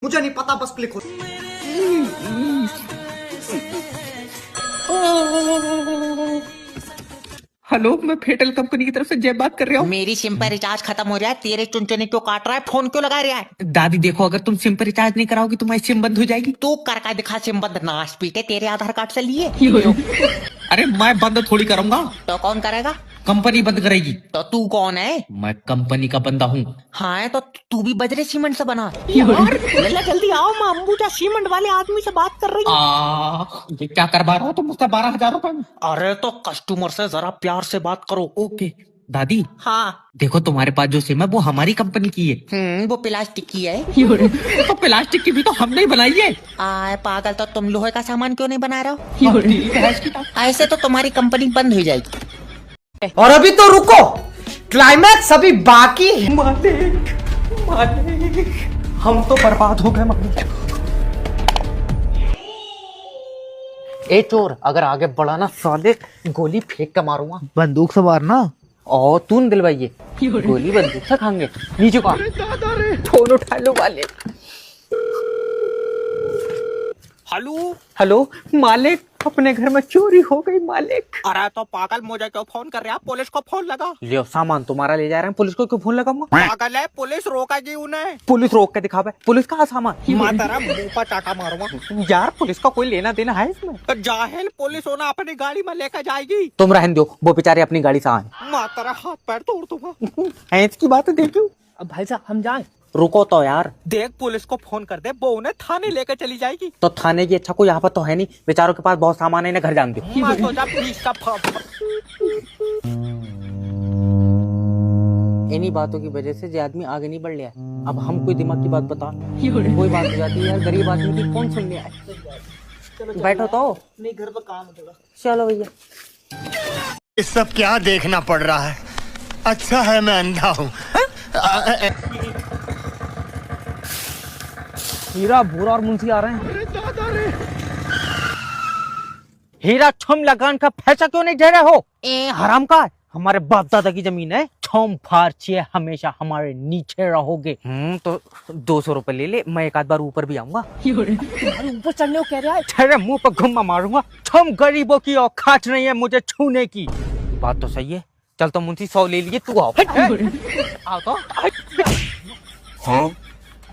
मुझे नहीं पता, बस क्लिक हो। हेलो, मैं फेटल कंपनी की तरफ से जय बात कर रहा हूँ। मेरी सिम पर रिचार्ज खत्म हो रहा है, तेरे चुनचुने क्यों काट रहा है, फोन क्यों लगा रहा है? दादी देखो, अगर तुम सिम पर रिचार्ज नहीं कराओगी तुम्हारी सिम बंद हो जाएगी। तू कर का दिखा सिम बंद, नाश पीटे तेरे आधार कार्ड से लिए। अरे मैं बंद थोड़ी करूंगा, तो कौन करेगा? कंपनी बंद करेगी। तो तू कौन है? मैं कंपनी का बंदा हूँ। हाँ तो तू भी बजरे सीमेंट से बना। यार लल्ला जल्दी आओ, मैं अंबुजा सीमेंट वाले आदमी से बात कर रही हूँ। ये क्या करवा रहा हो तुम मुझसे 12,000 रुपए में? अरे तो कस्टमर से जरा प्यार से बात करो। ओके दादी, हाँ देखो तुम्हारे पास जो सिम है वो हमारी कंपनी की है। वो प्लास्टिक की है। तो प्लास्टिक की भी तो हमने ही बनाई है। आए पागल, तो तुम लोहे का सामान क्यों नहीं बना रहे हो? ऐसे तो तुम्हारी कंपनी बंद हो जाएगी। और अभी तो रुको, क्लाइमैक्स अभी बाकी है। मालिक, मालिक, हम तो बर्बाद हो गए मालिक। ए चोर, अगर आगे बढ़ा ना साले गोली फेंक के मारूंगा। बंदूक से मारना। और तूने दिलवाइए, गोली बंदूक से खाएंगे। नीचे को फोन उठा लो वाले। हेलो हेलो मालिक, अपने घर में चोरी हो गई मालिक। अरे तो पागल, मुझे क्यों फोन कर रहा है? पुलिस को फोन लगा। लियो सामान तुम्हारा ले जा रहे हैं, पुलिस को क्यों फोन लगाऊंगा? पागल है, पुलिस रोकेगी उन्हें। पुलिस रोक के दिखावे, पुलिस का सामान। मैं तेरा मुंह पर टाका मारूंगा। यार पुलिस का कोई लेना देना है इसमें? तो जाहिल, पुलिस होना अपनी गाड़ी में लेकर जाएगी। तुम रहने दो, वो बेचारे अपनी गाड़ी से आए। मैं तेरा हाथ पैर तोड़ दूंगा। ऐस की बात है, देखो। अब भाई साहब हम जाएं। रुको तो यार, देख पुलिस को फोन कर दे, वो उन्हें थाने लेकर चली जाएगी। तो थाने की अच्छा कोई यहाँ पर तो है नहीं, बेचारों के पास बहुत सामान है, इन्हें घर जान दो। मैं सोचा पुलिस का इन्हीं बातों की वजह से ये आदमी आगे नहीं बढ़ लिया। अब हम कोई दिमाग की बात बता, कोई बात हो जाती है यार, गरीब आदमी की कौन सुन लिया है। बैठो तो, नहीं घर पर काम है थोड़ा। चलो भैया। ये सब क्या देखना पड़ रहा है? अच्छा है मैं अंधा हूँ। हीरा, भूरा और मुंशी आ रहे हैं। हीरा, छम लगान का पैसा क्यों नहीं दे रहे हो? हराम का, हमारे बाप दादा की जमीन है। छम फार्चिए, हमेशा हमारे नीचे रहोगे। तो 200 रुपए ले ले, मैं एक आध बार ऊपर भी आऊंगा। ऊपर चढ़ने को कह रहा है। तेरे मुंह पर घुम्मा मारूंगा। छम गरीबों की औकात नहीं है मुझे छूने की। बात तो सही है। चल तो मुंशी 100 ले लिए, तू आओ। आओ तो। हाँ?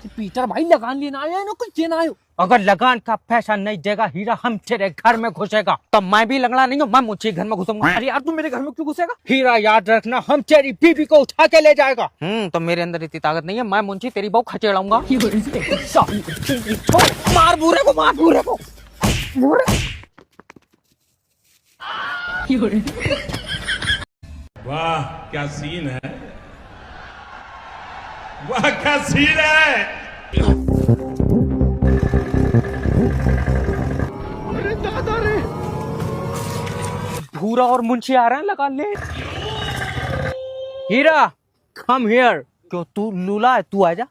पीटर भाई लगान लेना आया ना, कुछ देना आयो। अगर लगान का पैसा नहीं देगा हीरा, हम तेरे घर में घुसेगा। तब मैं भी लंगड़ा नहीं हूँ, मैं मुझे घर में घुसूंगा। अरे यार तू मेरे घर में क्यों घुसेगा? हीरा याद रखना, हम तेरी बीबी को उठा के ले जाएगा। तो मेरे अंदर इतनी ताकत नहीं है, मैं मुंशी तेरी बहू खचेड़ाऊंगा। मार बूढ़े को, मार बूढ़े को। वाह क्या सीन है, वाह क्या सीन है। अरे दादा रे! भूरा और मुंशी आ रहे हैं, लगा ले। हीरा कम हियर। क्यों तू लूला है, तू आजा।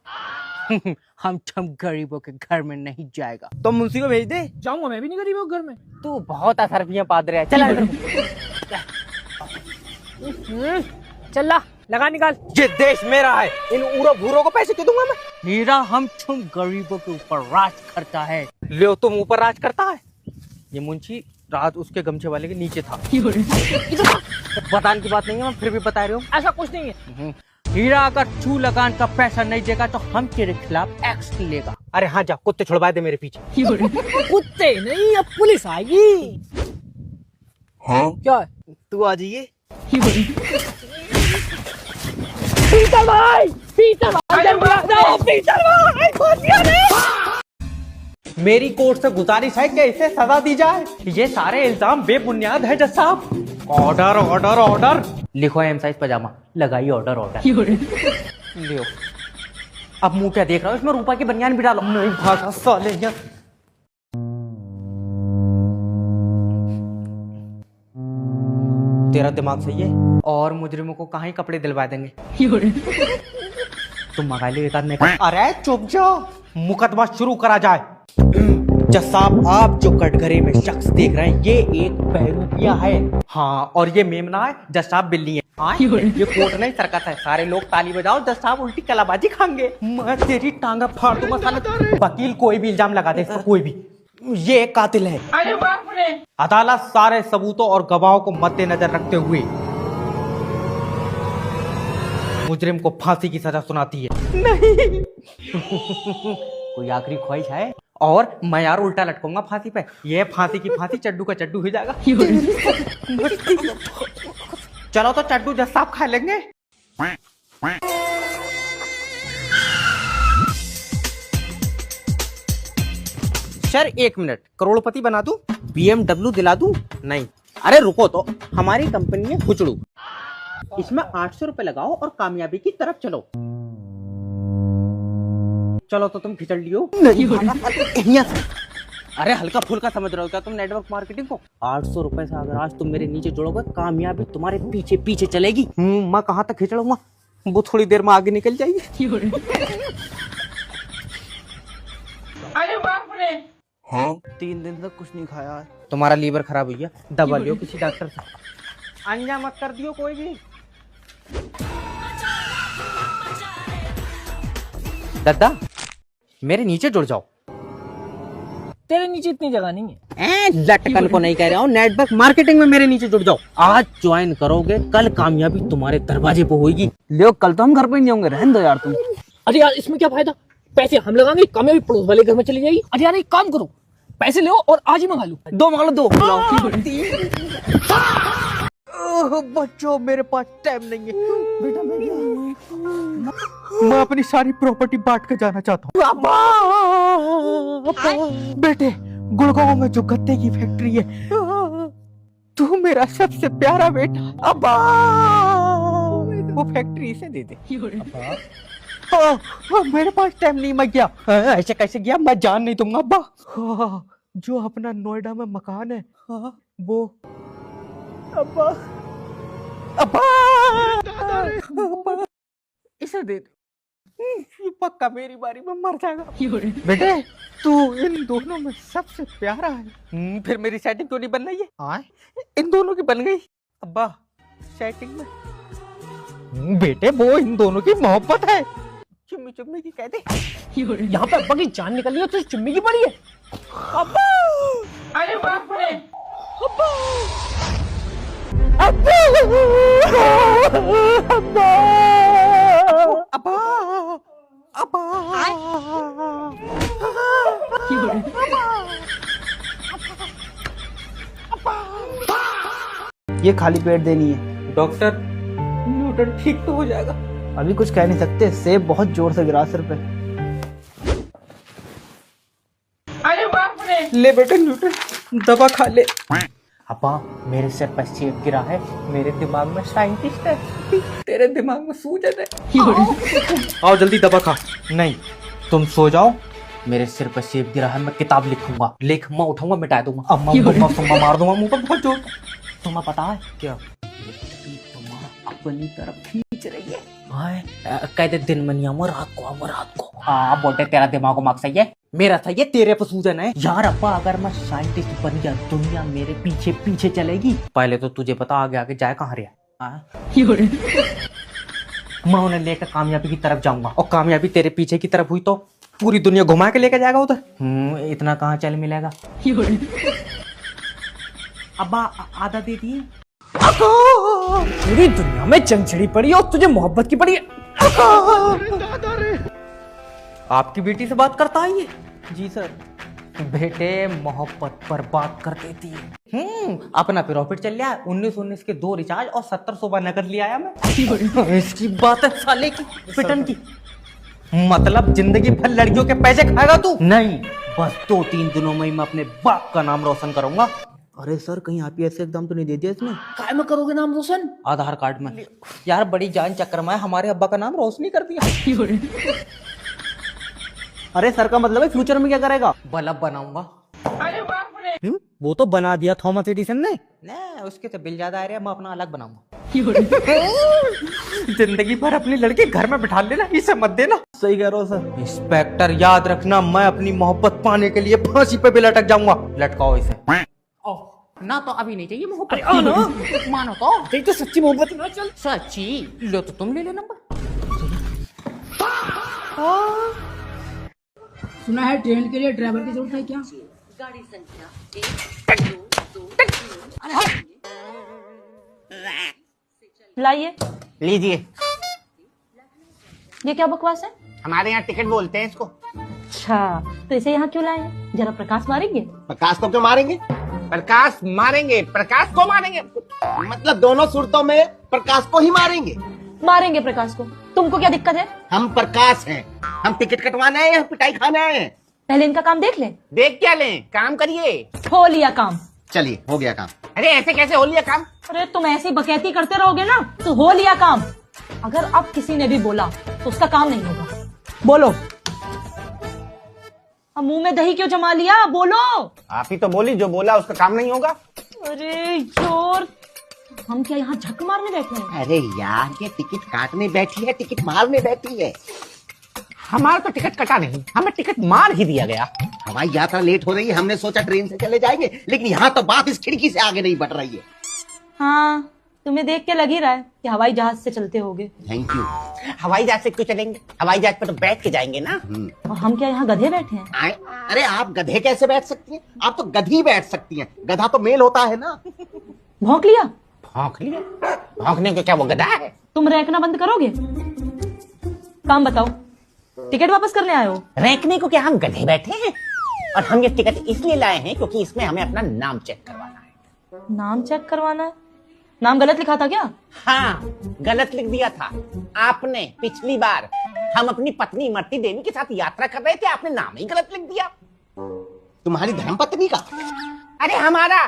हम गरीबों के घर में नहीं जाएगा। तो मुंशी को भेज दे। जाऊंगा, मैं भी नहीं गरीब हूँ घर में। तू बहुत असरफियां पाद रहा है, चल। चल ला, लगा निकाल। ये देश मेरा है, इन उड़ो भूरों को पैसे क्यों दूंगा मैं? हीरा, हम तुम गरीबों के ऊपर राज करता है। ले, तुम ऊपर राज करता है। ये मुंशी रात उसके गमछे वाले के नीचे था। बताने की बात नहीं है, मैं फिर भी बता रही हूँ। ऐसा कुछ नहीं है। हीरा, अगर तू लगान का पैसा नहीं देगा तो हम तेरे खिलाफ एक्शन लेगा। अरे हाँ, जा कुत्ते छुड़वा दे मेरे पीछे। कुत्ते नहीं, अब पुलिस आएगी। हाँ? क्या है? तू आ जाइए। पीटर भाई, पीटर भाई, पीटर भाई, मेरी कोर्ट से गुजारिश है कि इसे सजा दी जाए। ये सारे इल्जाम बेबुनियाद है जज साहब। Order order order. लिखो एम साइज पजामा, लगाइए ऑर्डर ऑर्डर। लियो। अब मुंह क्या देख रहा हो, इसमें रूपा की बनियान भी डालो। नहीं भागा साले। तेरा दिमाग सही है, और मुजरिमों को कहाँ ही कपड़े दिलवा देंगे। तुम मंगा लो एक आदमी। अरे चुप जाओ, मुकदमा शुरू करा जाए। जज साहब, आप जो कटघरे में शख्स देख रहे हैं, ये एक बहरूपिया है। हाँ, और ये मेमना है। जज साहब बिल्ली है। हाँ, ये कोर्ट नहीं सर्कस है। सारे लोग ताली बजाओ, जज साहब उल्टी कलाबाजी खाएंगे। मैं तेरी टांगा फाड़ दूंगा साले। वकील कोई भी इल्जाम लगा दे, इसका कोई भी। ये एक कातिल है। अरे बाप रे। अदालत सारे सबूतों और गवाहों को मद्देनजर रखते हुए मुजरिम को फांसी की सजा सुनाती है। नहीं कोई आखिरी ख्वाहिश है? और मैं यार उल्टा लटकूंगा फांसी पे। ये फांसी की फांसी, चड्डू का चड्डू हो जाएगा। चलो तो चड्डू जज साहब खा लेंगे। सर 1 मिनट, करोड़पति बना दूं? BMW दिला दूं? नहीं। अरे रुको तो, हमारी कंपनी है खुचड़ू, इसमें 800 रुपए लगाओ और कामयाबी की तरफ चलो। चलो तो तुम खिचड़ लियो। नहीं अरे हल्का फुल्का समझ रहे हो क्या तुम नेटवर्क मार्केटिंग को? 800 रुपए से अगर आज तुम मेरे नीचे जुड़ोगे, कामयाबी तुम्हारे पीछे पीछे चलेगी। मैं कहाँ तक खिचड़ूंगा, वो थोड़ी देर में आगे निकल जाएगी। अरे बाप रे। हाँ? 3 दिन तक कुछ नहीं खाया है। तुम्हारा लीवर खराब हुई है, दवा लियो किसी डॉक्टर से। अंजा मत कर दियो कोई भी। दादा मेरे नीचे जुड़ जाओ। तेरे नीचे इतनी जगह नहीं है। लटकन को नहीं कह रहा हूँ, नेटवर्क मार्केटिंग में मेरे नीचे जुड़ जाओ। आज ज्वाइन करोगे, कल कामयाबी तुम्हारे दरवाजे पे होगी। लियो कल तो हम घर पे नहीं होंगे, रहने दो यार तुम। अरे यार इसमें क्या फायदा, पैसे हम लगाएंगे, कामयाबी पड़ोस वाले घर में चली जाएगी। अरे यार एक काम करो, पैसे लो और आज ही मंगा लो। 2 मंगा लो, 2 बच्चों मेरे पास टाइम नहीं है बेटा। मैं अपनी सारी प्रॉपर्टी बांट के जाना चाहता हूँ। बेटे गुड़गांव में जो गत्ते की फैक्ट्री है, तू मेरा सबसे प्यारा बेटा। अब्बा वो फैक्ट्री इसे दे दे। मेरे पास टाइम नहीं, मैं गया। ऐसे कैसे गया, मैं जान नहीं दूंगा अब्बा। जो अपना नोएडा में मकान है वो अब्बा अब्बा इसे दे दे, ये पक्का मेरी बारी में मर जाएगा। बेटे तू इन दोनों में सबसे प्यारा है। फिर मेरी सेटिंग क्यों नहीं बन रही है? हाँ इन दोनों की बन गई अब्बा सेटिंग में। बेटे वो इन दोनों की मोहब्बत है, चुम्मी चुम्मी की कहते। यहाँ पे अब्बा की जान निकल रही है तो चुम्मी की पड़ी है। अब्बा अरे बाप रे। अब्बा अब्बा अब्बा अब्बा ये खाली पेट देनी है। डॉक्टर न्यूटन ठीक तो हो जाएगा। अभी कुछ कह नहीं सकते, सेब बहुत जोर से गिरा सिर पे। अरे बाप रे। ले बेटे न्यूटन दवा खा ले। अब्बा मेरे सिर पर सेब गिरा है, मेरे दिमाग में साइंटिस्ट है, तेरे दिमाग में सूजन है। आओ जल्दी दवा खा। नहीं तुम सो जाओ, मेरे सिर पर सेब गिरा है, मैं किताब लिखूंगा, मैं उठाऊंगा मिटा दूंगा, अम्मा मार दूंगा मुंह पर बहुत जोर। तुम्हें पता है क्या तुम्हारा अपनी तरफ खींच रही है। कहते दिन में नहीं आऊंगा, रात को। बोलते तेरा दिमाग को सही है, मेरा सही है, तेरे पर सूजन है। यार अब्बा अगर मैं साइंटिस्ट बन गया, दुनिया मेरे पीछे पीछे चलेगी। पहले तो तुझे पता आगे आगे जाए कहाँ रहा। मैं उन्हें लेकर कामयाबी की तरफ जाऊंगा, और कामयाबी तेरे पीछे की तरफ हुई तो पूरी दुनिया घुमा के लेकर जाएगा उधर। इतना कहाँ चल मिलेगा। अब्बा आधा दे दिए। पूरी दुनिया में जंग छिड़ी पड़ी और तुझे मोहब्बत की पड़ी है। आपकी बेटी से बात करता है ये? जी सर। बेटे मोहब्बत पर बात कर देती है। अपना प्रॉफिट चल रहा है, 1919 के 2 रिचार्ज और 70 सुबह नकद ले आया मैं। इसकी बात है साले की पिटन की। मतलब जिंदगी भर लड़कियों के पैसे खाएगा तू? नहीं, बस 2-3 दिनों में ही मैं अपने बाप का नाम रोशन करूंगा। अरे सर कहीं आप ऐसे एकदम तो नहीं दे दिया इसने? काय में करोगे नाम रोशन? आधार कार्ड में। यार बड़ी जान चक्कर में हमारे अब्बा का नाम रोशन कर दिया। अरे सर का मतलब है फ्यूचर में क्या करेगा? बल्ब बनाऊंगा। अरे बाप रे। वो तो बना दिया थॉमस एडिसन ने। नहीं उसके तो बिल ज्यादा आ रहे हैं, मैं अपना अलग बनाऊंगा। जिंदगी भर अपनी लड़की घर में बिठा लेना, इसे मत देना। सही कह रहे हो सर। इंस्पेक्टर याद रखना, मैं अपनी मोहब्बत पाने के लिए फांसी पे भी लटक जाऊंगा। लटकाओ इसे। ना तो अभी नहीं चाहिए मोहब्बत मानो तो तेरी तो सच्ची मोहब्बत ना चल। सच्ची लो तो तुम ले लो नंबर। सुना है ट्रेन के लिए ड्राइवर की जरूरत है क्या? लाइए। लीजिए। ये क्या बकवास है? हमारे यहाँ टिकट बोलते हैं इसको। अच्छा, तो इसे यहाँ क्यों लाए हैं? जरा प्रकाश मारेंगे? प्रकाश को क्यों मारेंगे? प्रकाश मारेंगे, प्रकाश को मारेंगे, मतलब दोनों सूरतों में प्रकाश को ही मारेंगे। मारेंगे प्रकाश को। तुमको क्या दिक्कत है? हम प्रकाश हैं, हम टिकट कटवाने आए हैं, पिटाई खाने आए हैं। पहले इनका काम देख ले। देख क्या लें, काम करिए। हो लिया काम। चलिए हो गया काम। अरे ऐसे कैसे हो लिया काम? अरे तुम ऐसी बकैती करते रहोगे ना तो हो लिया काम। अगर अब किसी ने भी बोला तो उसका काम नहीं होगा। बोलो। अब मुंह में दही क्यों जमा लिया? बोलो। आप ही तो बोली, जो बोला उसका काम नहीं होगा। अरे जोर, हम क्या यहाँ झक मारने बैठे हैं? अरे यार, ये टिकट काटने बैठी है, टिकट मारने बैठी है। हमारा तो टिकट कटा नहीं, हमें टिकट मार ही दिया गया। हवाई यात्रा लेट हो रही है, हमने सोचा ट्रेन से चले जाएंगे, लेकिन यहाँ तो बात इस खिड़की से आगे नहीं बढ़ रही है। हाँ, तुम्हें देख के लग ही रहा है कि हवाई जहाज से चलते होगे। Thank you. हवाई जहाज से क्यों चलेंगे? हवाई जहाज पर तो बैठ के जाएंगे ना। और हम क्या यहाँ गधे बैठे हैं? अरे आप गधे कैसे बैठ सकती हैं? आप तो गधी बैठ सकती हैं, गधा तो मेल होता है ना। भौंक लिया? भौंक लिया? भौंकने को क्या वो गधा है? तुम रैकना बंद करोगे? काम बताओ, टिकट वापस करने आए हो? रैंकने को क्या हम गधे बैठे हैं? और हम ये टिकट इसलिए लाए हैं क्योंकि इसमें हमें अपना नाम चेक करवाना है। नाम चेक करवाना है? नाम गलत लिखा था क्या? हाँ, गलत लिख दिया था आपने। पिछली बार हम अपनी पत्नी इमरती देवी के साथ यात्रा कर रहे थे, आपने नाम ही गलत लिख दिया। तुम्हारी धर्मपत्नी का? अरे हमारा।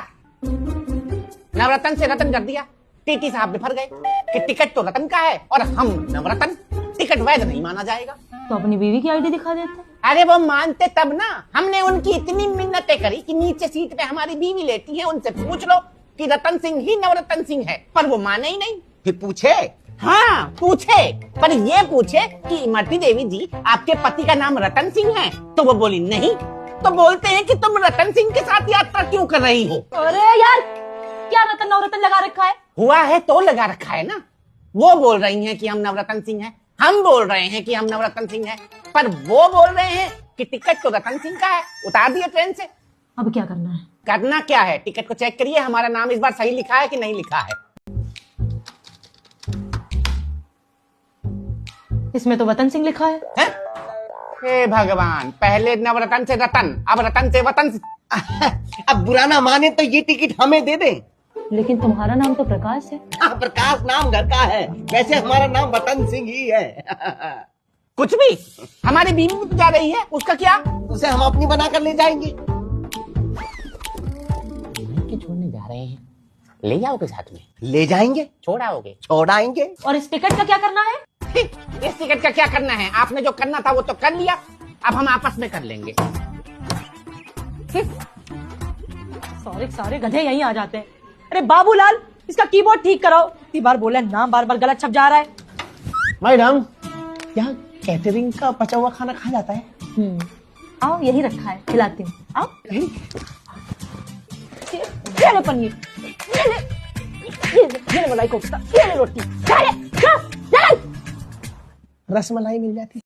नवरत्न से रतन कर दिया। टीटी साहब बिफर गए कि टिकट तो रतन का है और हम नवरत्न, टिकट वैध नहीं माना जाएगा। तो अपनी बीवी की आईडी दिखा देते। अरे वो मानते तब ना। हमने उनकी इतनी मिन्नतें करी कि नीचे सीट पे हमारी बीवी लेटी है, उनसे पूछ लो कि रतन सिंह ही नवरत्न सिंह है, पर वो माने ही नहीं। फिर पूछे? हाँ पूछे, पर ये पूछे कि इमरती देवी जी आपके पति का नाम रतन सिंह है, तो वो बोली नहीं। तो बोलते हैं कि तुम रतन सिंह के साथ यात्रा क्यों कर रही हो? अरे यार, क्या रतन नवरत्न लगा रखा है? हुआ है तो लगा रखा है ना। वो बोल रही हैं कि हम नवरत्न सिंह हैं, हम बोल रहे हैं कि हम नवरत्न सिंह हैं, पर वो बोल रहे हैं कि टिकट तो रतन सिंह का है। उतार दिए ट्रेन से। अब क्या करना है? करना क्या है, टिकट को चेक करिए, हमारा नाम इस बार सही लिखा है कि नहीं लिखा है। इसमें तो वतन सिंह लिखा है। हे भगवान, पहले नवरत्न से रतन, अब रतन से वतन। अब बुरा ना माने तो ये टिकट हमें दे दें। लेकिन तुम्हारा नाम तो प्रकाश है। प्रकाश नाम घर का है, वैसे हमारा नाम वतन सिंह ही है। कुछ भी, हमारी बीवी भी जा रही है, उसका क्या? उसे हम अपनी बना कर ले जाएंगे। छोड़ने जा रहे हैं, ले जाओगे साथ में? ले जाएंगे। छोड़ाओगे? छोड़ाएंगे। और इस टिकट का क्या करना है? इस टिकट का क्या करना है? आपने जो करना था वो तो कर लिया, अब हम आपस में कर लेंगे। सारे गधे यहीं आ जाते हैं। अरे बाबूलाल, इसका कीबोर्ड ठीक कराओ। इतनी बार बोला, नाम बार बार गलत छप जा रहा है। मैडम, क्या कैटरिंग का बचा हुआ खाना खा जाता है? आओ, यही रखा है, खिलाती हूँ। आओ। ये ले पनीर, ये ले मलाई कोफ्ता, ये ले रोटी। रसमलाई मिल जाती।